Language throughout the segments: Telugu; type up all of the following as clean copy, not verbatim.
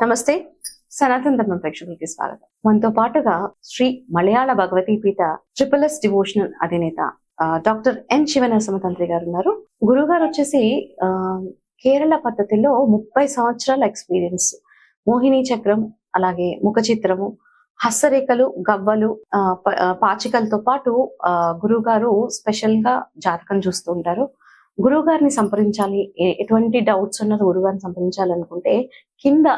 నమస్తే, సనాతన ధర్మ ప్రేక్షకులకి స్వాగతం. మనతో పాటుగా శ్రీ మలయాళ భగవతీపీఠ ట్రిపుల్ ఎస్ డివోషనల్ అధినేత డాక్టర్ ఎన్ శివనరసింహతంత్రి గారు ఉన్నారు. గురువు గారు వచ్చేసి కేరళ పద్ధతిలో 30 సంవత్సరాల ఎక్స్పీరియన్స్, మోహిని చక్రం, అలాగే ముఖ చిత్రము, హస్తరేఖలు, గవ్వలు, పాచికలతో పాటు గురువు గారు స్పెషల్ గా జాతకం చూస్తూ ఉంటారు. గురువు గారిని సంప్రదించాలి, ఎటువంటి డౌట్స్ ఉన్నది గురువు గారిని సంప్రదించాలనుకుంటే కింద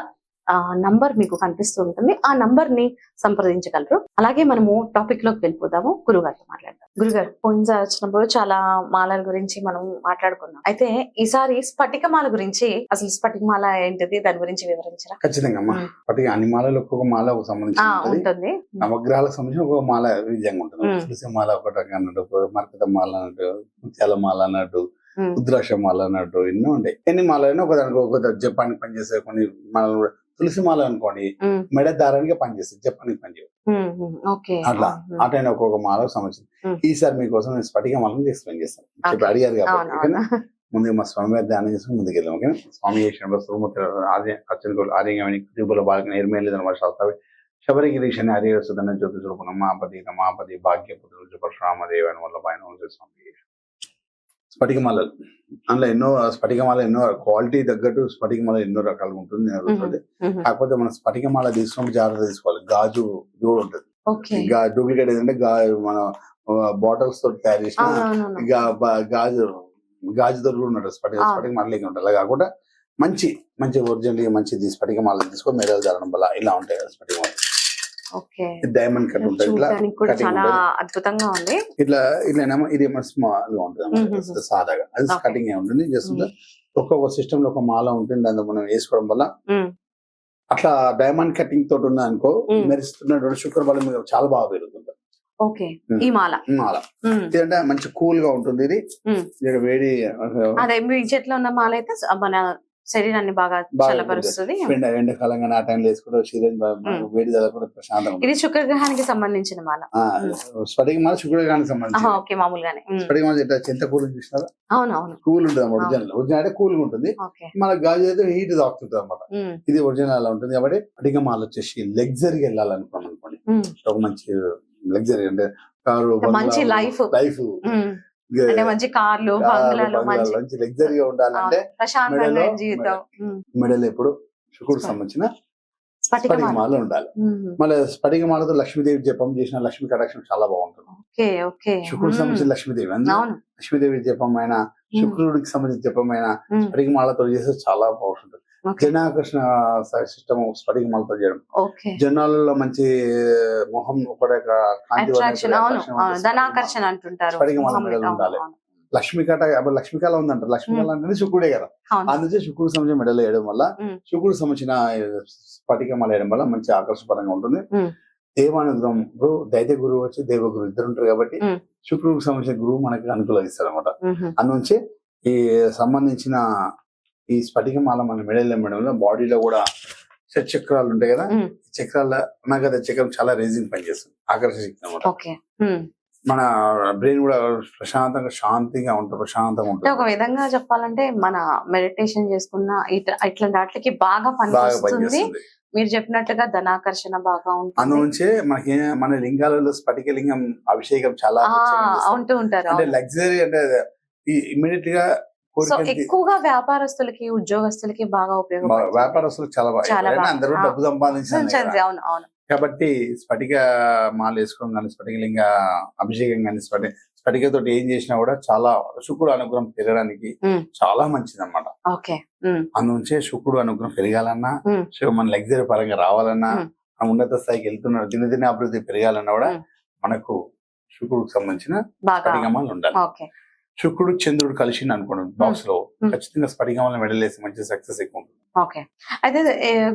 నంబర్ మీకు కనిపిస్తూ ఉంటుంది. ఆ నంబర్ ని సంప్రదించగలరు. అలాగే మనము టాపిక్ లోకి వెళ్ళిపోదాము. గురుగారితో మాట్లాడదాం. గురుగారు, పోయినసారి వచ్చినప్పుడు చాలా మాలల గురించి మనం మాట్లాడుకున్నాం. అయితే ఈసారి స్ఫటిక మాల గురించి, అసలు స్ఫటిక మాల ఏంటిది, దాని గురించి వివరించరా? ఖచ్చితంగా స్ఫటిక అన్ని మాలలు ఒక్కొక్క మాల సంబంధించి ఉంటుంది. నవగ్రహాలకు సంబంధించి ఒక్కొక్క మాల విధంగా ఉంటుంది. తులసి మాల ఒక రకంగా అన్నట్టు, మరకత మాల అన్నట్టు, ముత్యాల మాల అన్నట్టు, రుద్రాక్ష మాల అన్నట్టు ఎన్నో ఉంటాయి. ఎన్ని మాలైనా ఒకదానికి ఒక జపానికి పనిచేసే కొన్ని మాలలు కూడా. తులసి మాల అనుకోండి మెడ దారానికి పనిచేస్తుంది, జపానికి పనిచేయదు. అట్లా అటైనా ఒక్కొక్క మాలకు సంబంధించింది. ఈసారి మీకోసం నేను స్ఫటిక మాలను ఎక్స్ప్లెయిన్ చేస్తాను. చెప్పి అడిగారు కాబట్టి ముందుగా మా స్వామి వారి ధ్యానం చేసుకుని ముందుకు వెళ్దాం. ఓకే, స్వామి ఆర్యంగా బాగా నిర్మేలిదన వర్షాలు శబరిగిరీషని హరిహరసుదన జ్యోతి స్వరూపం మాపతి రమాపతి భాగ్యపుత్రులు పరశురామదేవని వల్ల పైన స్వామి స్ఫటికమాలలు. అందులో ఎన్నో స్ఫటికమాల ఎన్నో క్వాలిటీ తగ్గట్టు స్ఫటికమాల ఎన్నో రకాలుగా ఉంటుంది. కాకపోతే మనం స్ఫటికమాల తీసుకున్నప్పుడు జాగ్రత్త తీసుకోవాలి. గాజు కూడా ఉంటుంది. డూప్లికేట్ ఏదంటే మన బాటిల్స్ తోటి తయారు చేసిన గాజుతో కూడా ఉంటుంది. స్ఫటికమాలకి ఉంటుంది. అలా కాకుండా మంచి ఒరిజినల్ మంచిది స్ఫటికమాల తీసుకొని మెడల్ జారడం వల్ల ఇలా ఉంటాయి కదా స్ఫటికమాల. డైమండ్ కట్ ఉంటుంది. అద్భుతంగా ఉంది. ఇట్లా ఇదేమో స్మాల్ గా ఉంటుంది, సాదాగా. అది కటింగ్ ఏ ఉంటుంది. జస్ట్ ఒక్కొక్క సిస్టమ్ లో ఒక మాల ఉంటుంది. దాంట్లో మనం వేసుకోవడం వల్ల అట్లా డైమండ్ కటింగ్ తోటి ఉన్న అనుకో మెరుస్తున్నటువంటి శుక్రబలం చాలా బాగా పెరుగుతుంది. ఈ మాల ఇదంటే మంచి కూల్ గా ఉంటుంది. ఇది వేడి అదే మీ చెట్లో ఉన్న మాల అయితే మన శరీరాన్ని బాగా చల్లపరుస్తుంది. ఎండాకాలంగా ఆ టైంలో వేసుకుంటే శరీరం వేడి తగ్గకుండా ప్రశాంతంగా. ఇది శుక్రగ్రహానికి సంబంధించిన మాల. స్ఫటిక మాల శుక్రగ్రహానికి సంబంధించి మామూలుగానే స్ఫటిక మాల ఎంత కూల్ చూసినారా? అవునవును, కూల్ ఉంటుంది అన్నమాట. ఒరిజినల్ అంటే కూల్ గా ఉంటుంది. మన గాజు అయితే హీట్ తాకుతుంది అనమాట. ఇది ఒరిజినల్ అలా ఉంటుంది. కాబట్టి స్ఫటిక మాల వచ్చేసి లగ్జరీగా వెళ్ళాలనుకున్నాం అనుకోండి, ఒక మంచి లగ్జరీ అంటే కారు, మంచి లైఫ్, మంచి కార్లు, మంచి లగ్జరీగా ఉండాలంటే మెడల్ ఎప్పుడు శుక్రుడికి సంబంధించిన స్ఫటిక మాల ఉండాలి. మళ్ళీ స్ఫటిక మాలతో లక్ష్మీదేవి జపం చేసిన లక్ష్మీ కటాక్షం చాలా బాగుంటుంది. శుక్రుడికి సంబంధించిన లక్ష్మీదేవి, లక్ష్మీదేవి జపం అయినా శుక్రుడికి సంబంధించిన జపం అయినా స్ఫటిక మాలతో చేస్తే చాలా బాగుంటుంది. జనాకర్షణ సిస్టమ్ స్ఫటిక మాలతో చేయడం, జనాలలో మంచి మొహం ఒకటే స్ఫటిక మాల మెడల్ ఉండాలి. లక్ష్మీకాల ఉందంటారు. లక్ష్మీకాల అంటే శుక్రుడే కదా, అందుకే శుక్రుడు సంబంధించిన మెడల్ వేయడం వల్ల, శుక్రుడు సంబంధించిన స్ఫటిక మాల వేయడం వల్ల మంచి ఆకర్షపరంగా ఉంటుంది. దేవానుగ్రహం, దైత్య గురువు వచ్చి దేవ గురువు ఇద్దరు ఉంటారు కాబట్టి శుక్రుడికి సంబంధించిన గురువు మనకి అనుకూలిస్తారు అనమాట. అందుంచి ఈ సంబంధించిన ఈ స్ఫటిక మాల మన మెడల్ వేయడం బాడీలో కూడా చక్రాలు ఉంటాయి కదా, చక్రాల అనగత చక్రం చాలా రేజింగ్ పనిచేస్తుంది, ఆకర్షణ శక్తి అనమాట. మన బ్రెయిన్ కూడా ప్రశాంతంగా శాంతిగా ఉంటుంది, ప్రశాంతంగా ఉంటుంది. ఒక విధంగా చెప్పాలంటే మన మెడిటేషన్ చేసుకున్న ఇట్లాంటి వాటికి బాగా పనిచేస్తుంది. మీరు చెప్పినట్టుగా ధనాకర్షణ బాగా ఉంటుంది. అందుంచే మనకి మన లింగాలలో స్ఫటిక లింగం అభిషేకం చాలా ఉంటూ ఉంటారు. అంటే లగ్జరీ అంటే ఇమ్మీడియట్ గా ఎక్కువగా వ్యాపారస్తులకి, ఉద్యోగస్తులకి బాగా ఉపయోగపడుతుంది. వ్యాపారస్తులకు చాలా బాగా, అందరూ డబ్బు సంపాదించారు కాబట్టి స్ఫటిక మాల వేసుకోవడం కానీ, స్ఫటిక లింగ అభిషేకం కానీ, స్ఫటికతో ఏం చేసినా కూడా చాలా శుక్రుడు అనుగ్రహం పెరగడానికి చాలా మంచిది అనమాట. అందుంచే శుక్రుడు అనుగ్రహం పెరగాలన్నా, మన లగ్జరీ పరంగా రావాలన్నా, ఉన్నత స్థాయికి వెళ్తున్న దినదిన అభివృద్ధి పెరగాలన్నా కూడా మనకు శుక్రుడికి సంబంధించిన స్ఫటిక మాల ఉండాలి. శుక్రుడు చంద్రుడు కలిసి అనుకోండి బాక్స్ లో, ఖచ్చితంగా స్ఫటిక మాల మెడలేసి మంచి సక్సెస్ ఎక్కువ ఉంటుంది. అయితే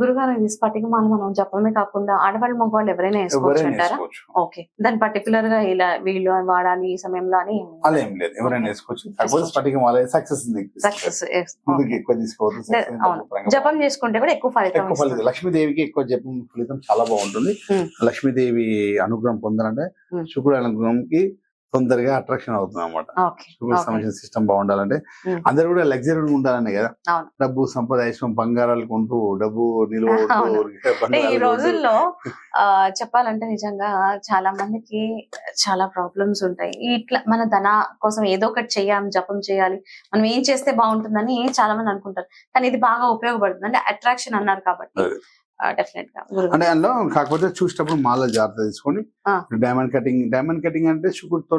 గురుగారు, ఇది స్ఫటిక మాల మనం చెప్పడమే కాకుండా ఆడవాళ్ళు మగవాళ్ళు ఎవరైనా వేసుకోవచ్చు. దాని పర్టికులర్ గా ఇలా వీళ్ళు వాడాలి ఈ సమయంలో అని అలా ఏం లేదు, ఎవరైనా వేసుకోవచ్చు. కాకపోతే స్ఫటిక మాల సక్సెస్ ఎక్కువ తీసుకోవచ్చు. జపం చేసుకుంటే కూడా ఎక్కువ ఫలితం. లక్ష్మీదేవికి ఎక్కువ జపం ఫలితం చాలా బాగుంటుంది. లక్ష్మీదేవి అనుగ్రహం పొందాలంటే శుక్రుడు అనుగ్రహంకి తొందరగా అట్రాక్షన్ అవుతుంది అనమాట. ఓకే. శుక్రుడికి ఓకే. సంబంధించిన సిస్టమ్ బాగుండాలంటే ఉమ్. అందరు కూడా లగ్జరీ ఉండాలనే కదా. అవును. డబ్బు సంపద ఐశ్వర్యం బంగారాలు కొంటూ డబ్బు నిలువ అవును. అంటే ఈ బంగారాలు కొంటూ రోజుల్లో చెప్పాలంటే నిజంగా చాలా మందికి చాలా ప్రాబ్లమ్స్ ఉంటాయి. ఇట్లా మన ధన కోసం ఏదో ఒకటి చెయ్యాలి, జపం చేయాలి, మనం ఏం చేస్తే బాగుంటుందని చాలా మంది అనుకుంటారు. కానీ ఇది బాగా ఉపయోగపడుతుంది. అంటే అట్రాక్షన్ అన్నారు కాబట్టి అదే. డెఫినెట్ గా గురుగారు. అంటే అందులో కాకపోతే చూసేటప్పుడు మాల జాగ్రత్త తీసుకొని ఆ. డైమండ్ కటింగ్ అంటే శుక్రుడితో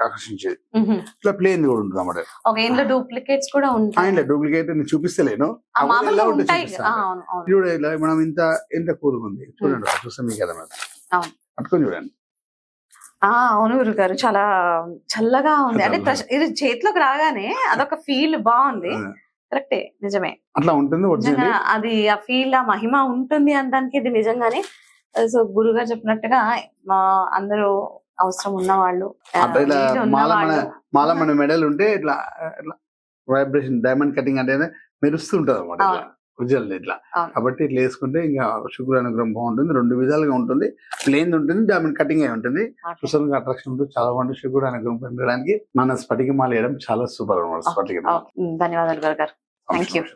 ఆకర్షించేది. మ్హూ. ఇట్లా ప్లేన్ కూడా ఉంటుంది అన్నమాట. ఓకే. ఇందులో డూప్లికేట్స్ కూడా ఉంటాయి. ఆయన డూప్లికేట్ నేను చూపిస్తలేను, ఆ, కాకపోతే మామూలుగా ఎలా ఉంటే ఉంటాయి. చూపిస్తాను. అవును అవును చూడ ఇలా మనం ఎంత కూరుకుంది చూడండి, చూస్తాం మీకు కదా. అవును. పట్టుకొని చూడండి. అవును గురుగారు, చాలా చల్లగా ఉంది. అంటే చల్లగా. ఇది చేతిలోకి రాగానే అదొక ఫీల్ బాగుంది. కరెక్టే, నిజమే. అట్లా ఉంటుంది నిజంగా ఒరిజినల్. అది ఆ ఫీల్, ఆ మహిమ ఉంటుంది అనడానికి ఇది నిజంగానే. సో గురుగారు చెప్పినట్టుగా అందరూ అవసరం ఉన్న వాళ్ళు, అట్లా ఇలా need ఉన్న మాల మన వాళ్ళు, మన మెడల్ ఉంటే ఇట్లా వైబ్రేషన్ డైమండ్ కటింగ్ అంటే మెరుస్తూ ఉంటుంది అనమాట. ఇట్లా అవును. ఒరిజినల్ ఇట్లా. అవును. కాబట్టి ఇట్లా వేసుకుంటే ఇంకా శుక్రుడు అనుగ్రహం బాగుంటుంది. 2 విధాలుగా ఉంటుంది, ప్లేన్ ఉంటుంది, డైమండ్ కటింగ్ అయి ఉంటుంది. ఓకే. చూసానికి అట్రాక్షన్ ఉంటుంది. చాలా బాగుంటుంది. శుక్రుడు అనుగ్రహం పొందడానికి మన స్ఫటికమాల వేయడం చాలా సూపర్ అనమాట. స్ఫటికమాల. ధన్యవాదాలు గురుగారు. Thank you.